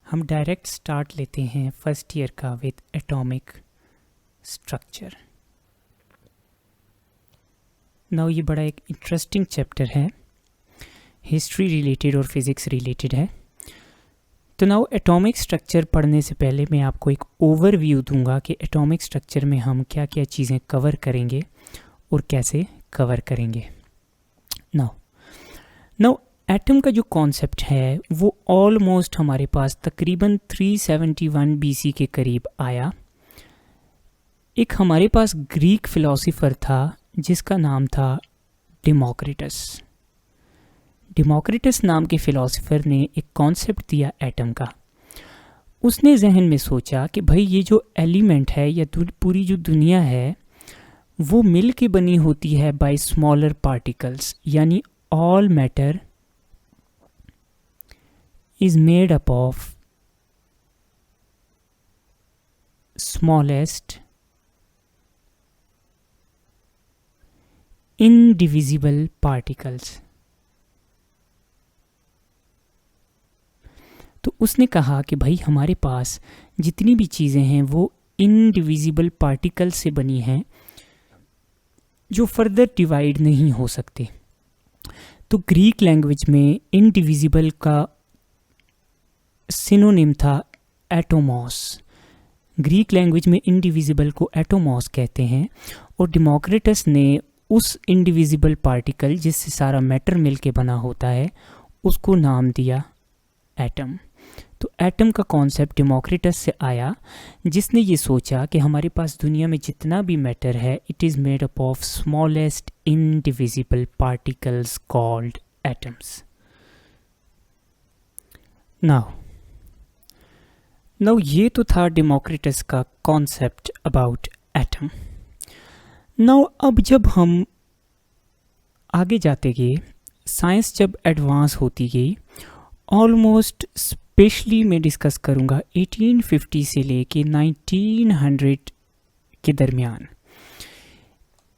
हम direct start लेते हैं फर्स्ट ईयर का विद एटॉमिक स्ट्रक्चर। नाउ ये बड़ा एक इंटरेस्टिंग चैप्टर है, हिस्ट्री रिलेटेड और फिज़िक्स रिलेटेड है। तो नाउ एटॉमिक स्ट्रक्चर पढ़ने से पहले मैं आपको एक ओवरव्यू दूंगा कि एटॉमिक स्ट्रक्चर में हम क्या क्या चीज़ें कवर करेंगे और कैसे कवर करेंगे। नाउ एटम का जो कॉन्सेप्ट है वो ऑलमोस्ट हमारे पास तकरीबन 371 बीसी के करीब आया। एक हमारे पास ग्रीक फिलोसोफर था जिसका नाम था डेमोक्रिटस। डेमोक्रिटस नाम के फिलोसोफर ने एक कॉन्सेप्ट दिया एटम का। उसने जहन में सोचा कि भाई ये जो एलिमेंट है या पूरी जो दुनिया है वो मिल के बनी होती है बाय स्मॉलर पार्टिकल्स, यानी all matter is made up of smallest indivisible particles। तो उसने कहा कि भाई हमारे पास जितनी भी चीज़ें हैं वो इनडिविजिबल पार्टिकल से बनी हैं जो फर्दर डिवाइड नहीं हो सकते। तो ग्रीक लैंग्वेज में इनडिविजिबल का सिनोनिम था एटोमॉस। ग्रीक लैंग्वेज में इनडिविजिबल को एटोमॉस कहते हैं और डेमोक्रिटस ने उस इनडिविजिबल पार्टिकल जिससे सारा मैटर मिलके बना होता है उसको नाम दिया एटम। तो एटम का कॉन्सेप्ट डेमोक्रिटस से आया जिसने ये सोचा कि हमारे पास दुनिया में जितना भी मैटर है it is made up of smallest indivisible particles called atoms. Now ये तो था डेमोक्रिटस का कॉन्सेप्ट अबाउट एटम। नाउ अब जब हम आगे जाते गए, साइंस जब एडवांस होती गई, ऑलमोस्ट स्पेशली मैं डिस्कस करूँगा 1850 से लेके 1900 के दरमियान,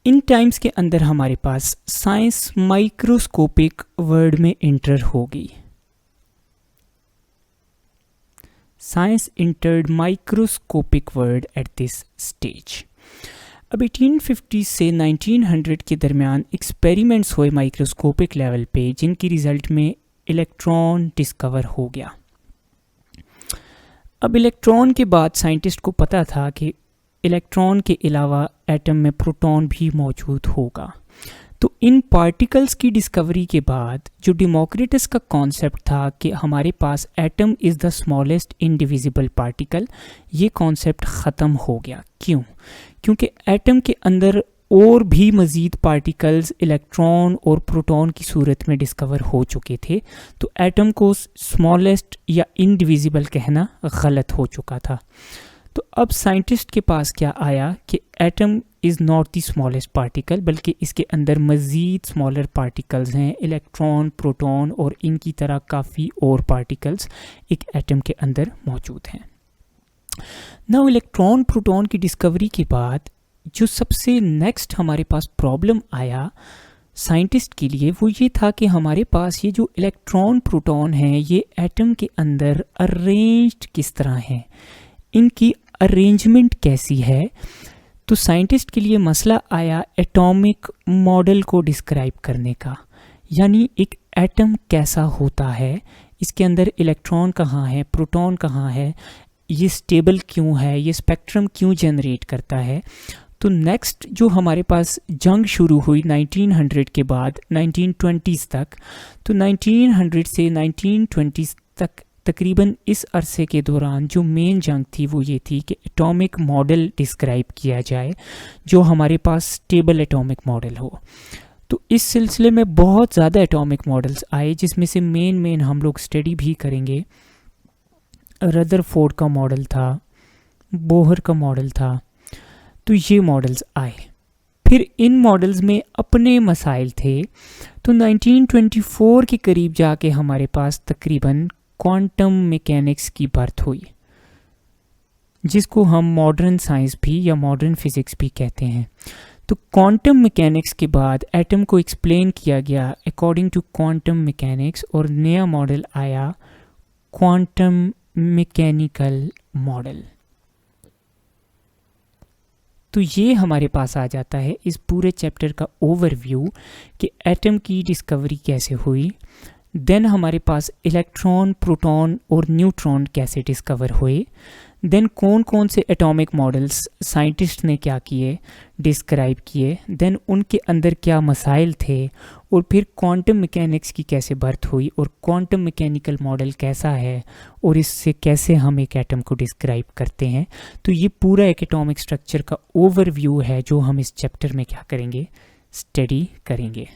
इन टाइम्स के अंदर हमारे पास साइंस माइक्रोस्कोपिक वर्ड में इंटर हो गई। Science entered microscopic word at this stage. अब 1850 से 1900 के दरमियान एक्सपेरिमेंट्स हुए माइक्रोस्कोपिक लेवल पे जिनकी रिजल्ट में इलेक्ट्रॉन डिस्कवर हो गया। अब इलेक्ट्रॉन के बाद साइंटिस्ट को पता था कि इलेक्ट्रॉन के अलावा एटम में प्रोटॉन भी मौजूद होगा। तो इन पार्टिकल्स की डिस्कवरी के बाद जो डेमोक्रिटस का कॉन्सेप्ट था कि हमारे पास atom is the smallest indivisible particle, ये कॉन्सेप्ट ख़त्म हो गया। क्यों? क्योंकि एटम के अंदर और भी मज़ीद पार्टिकल्स इलेक्ट्रॉन और प्रोटॉन की सूरत में डिस्कवर हो चुके थे। तो एटम को स्मॉलेस्ट या इनडिविजिबल कहना गलत हो चुका था। तो अब साइंटिस्ट के पास क्या आया कि atom is not the smallest particle, बल्कि इसके अंदर मज़ीद स्मॉलर पार्टिकल्स हैं, इलेक्ट्रॉन, प्रोटॉन और इनकी तरह काफ़ी और पार्टिकल्स एक एटम के अंदर मौजूद हैं। नाउ इलेक्ट्रॉन प्रोटॉन की डिस्कवरी के बाद जो सबसे नेक्स्ट हमारे पास प्रॉब्लम आया साइंटिस्ट के लिए वो ये था कि हमारे पास ये जो इलेक्ट्रॉन प्रोटॉन हैं ये एटम के अंदर अरेंज्ड किस तरह हैं, इनकी अरेंजमेंट कैसी है। तो साइंटिस्ट के लिए मसला आया एटॉमिक मॉडल को डिस्क्राइब करने का, यानी एक एटम कैसा होता है, इसके अंदर इलेक्ट्रॉन कहाँ है, प्रोटॉन कहाँ है, ये स्टेबल क्यों है, ये स्पेक्ट्रम क्यों जनरेट करता है। तो नेक्स्ट जो हमारे पास जंग शुरू हुई 1900 के बाद 1920s तक, तो 1900 से 1920s तक तकरीबन इस अरसे के दौरान जो मेन जंग थी वो ये थी कि एटॉमिक मॉडल डिस्क्राइब किया जाए जो हमारे पास स्टेबल एटॉमिक मॉडल हो। तो इस सिलसिले में बहुत ज़्यादा एटॉमिक मॉडल्स आए जिसमें से मेन हम लोग स्टडी भी करेंगे। रदरफोर्ड का मॉडल था, बोहर का मॉडल था, तो ये मॉडल्स आए। फिर इन मॉडल्स में अपने मसाइल थे। तो 1924 के करीब जाके हमारे पास तकरीबन क्वांटम मैकेनिक्स की बर्थ हुई, जिसको हम मॉडर्न साइंस भी या मॉडर्न फिज़िक्स भी कहते हैं। तो क्वांटम मैकेनिक्स के बाद एटम को एक्सप्लेन किया गया अकॉर्डिंग टू क्वांटम मैकेनिक्स और नया मॉडल आया क्वांटम मैकेनिकल मॉडल। तो ये हमारे पास आ जाता है इस पूरे चैप्टर का ओवरव्यू कि एटम की डिस्कवरी कैसे हुई, देन हमारे पास इलेक्ट्रॉन, प्रोटॉन और न्यूट्रॉन कैसे डिस्कवर हुए, देन कौन कौन से एटॉमिक मॉडल्स साइंटिस्ट ने क्या किए, डिस्क्राइब किए, देन उनके अंदर क्या मसाइल थे, और फिर क्वांटम मैकेनिक्स की कैसे बर्थ हुई और क्वांटम मैकेनिकल मॉडल कैसा है और इससे कैसे हम एक एटम को डिस्क्राइब करते हैं। तो ये पूरा एक एटॉमिक स्ट्रक्चर का ओवरव्यू है जो हम इस चैप्टर में क्या करेंगे, स्टडी करेंगे।